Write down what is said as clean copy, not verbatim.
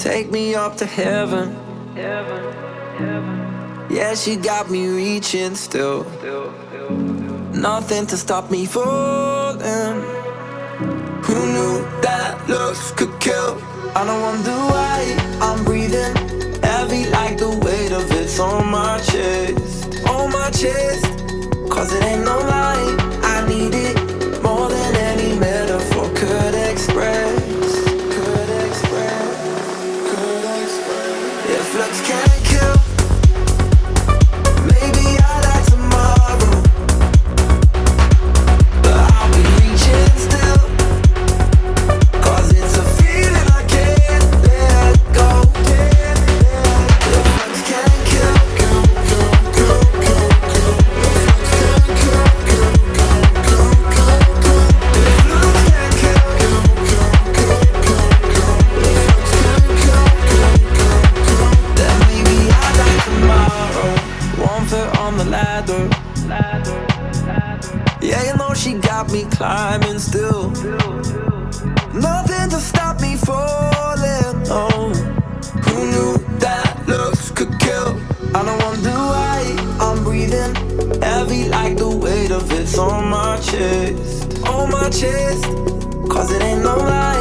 Take me up to heaven. Yeah, she got me reaching still. Nothing to stop me falling. Who knew that looks could kill? I don't wonder why I'm breathing heavy, like the weight of it's on my chest. On my chest. Cause it ain't no lie, I need it more than any metaphor could express. If looks can't kill, maybe I'll die tomorrow, but I'll be reaching still. Cause it's a feeling I can't let go. If looks can't kill, then maybe I'll die tomorrow. One foot on the ladder. Yeah, you know she got me climbing still. Nothing to stop me falling. Oh, who knew that looks could kill? I don't wonder why I'm breathing heavy, like the weight of it's on my chest. On my chest. Cause it ain't no lie,